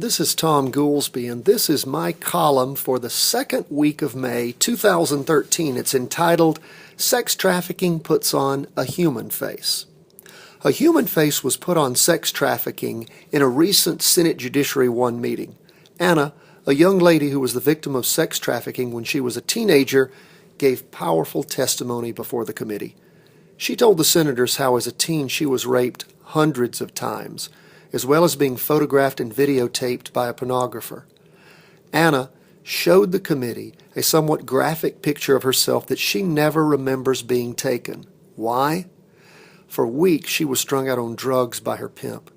This is Tom Goolsby, and this is my column for the second week of May 2013. It's entitled, Sex Trafficking Puts on a Human Face. A human face was put on sex trafficking in a recent Senate Judiciary 1 meeting. Anna, a young lady who was the victim of sex trafficking when she was a teenager, gave powerful testimony before the committee. She told the senators how as a teen she was raped hundreds of times, as well as being photographed and videotaped by a pornographer. Anna showed the committee a somewhat graphic picture of herself that she never remembers being taken. Why? For weeks she was strung out on drugs by her pimp.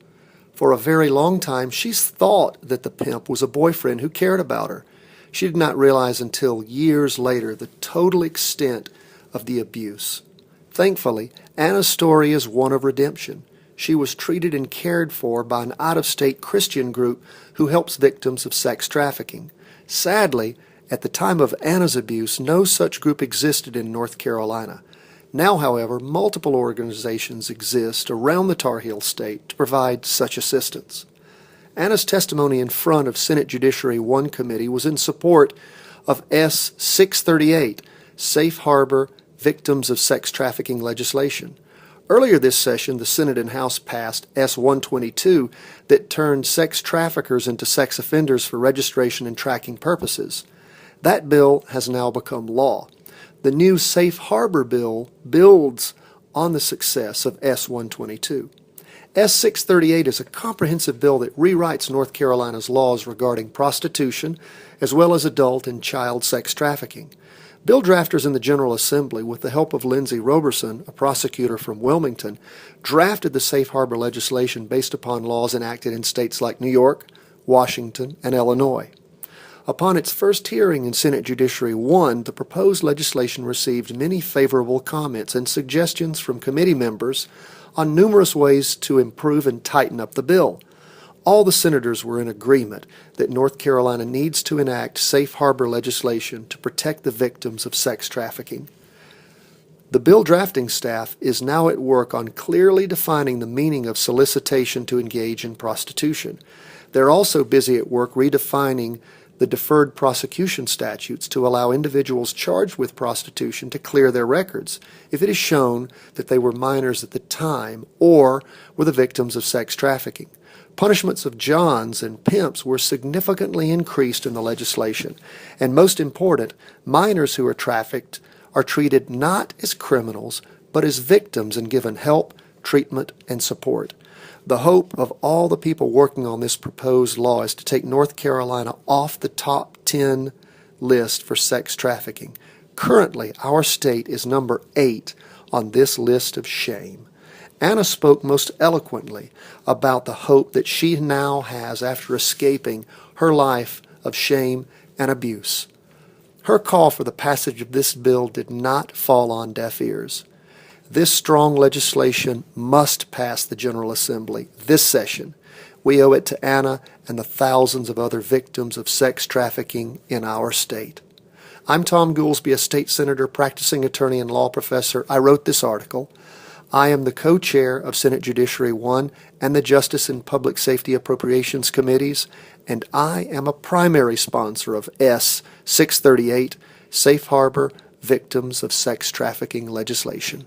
For a very long time she's thought that the pimp was a boyfriend who cared about her. She did not realize until years later the total extent of the abuse. Thankfully, Anna's story is one of redemption. She was treated and cared for by an out-of-state Christian group who helps victims of sex trafficking. Sadly, at the time of Anna's abuse, no such group existed in North Carolina. Now, however, multiple organizations exist around the Tar Heel State to provide such assistance. Anna's testimony in front of Senate Judiciary 1 Committee was in support of S. 638, Safe Harbor Victims of Sex Trafficking legislation. Earlier this session, the Senate and House passed S. 122 that turned sex traffickers into sex offenders for registration and tracking purposes. That bill has now become law. The new Safe Harbor bill builds on the success of S. 122. S. 638 is a comprehensive bill that rewrites North Carolina's laws regarding prostitution, as well as adult and child sex trafficking. Bill drafters in the General Assembly, with the help of Lindsay Roberson, a prosecutor from Wilmington, drafted the Safe Harbor legislation based upon laws enacted in states like New York, Washington, and Illinois. Upon its first hearing in Senate Judiciary 1, the proposed legislation received many favorable comments and suggestions from committee members on numerous ways to improve and tighten up the bill. All the senators were in agreement that North Carolina needs to enact safe harbor legislation to protect the victims of sex trafficking. The bill drafting staff is now at work on clearly defining the meaning of solicitation to engage in prostitution. They're also busy at work redefining the deferred prosecution statutes to allow individuals charged with prostitution to clear their records if it is shown that they were minors at the time or were the victims of sex trafficking. Punishments of Johns and pimps were significantly increased in the legislation, and most important, minors who are trafficked are treated not as criminals, but as victims and given help, treatment, and support. The hope of all the people working on this proposed law is to take North Carolina off the top 10 list for sex trafficking. Currently, our state is number 8 on this list of shame. Anna spoke most eloquently about the hope that she now has after escaping her life of shame and abuse. Her call for the passage of this bill did not fall on deaf ears. This strong legislation must pass the General Assembly this session. We owe it to Anna and the thousands of other victims of sex trafficking in our state. I'm Tom Goolsby, a state senator, practicing attorney, and law professor. I wrote this article. I am the co-chair of Senate Judiciary 1 and the Justice and Public Safety Appropriations Committees, and I am a primary sponsor of S. 638, Safe Harbor Victims of Sex Trafficking legislation.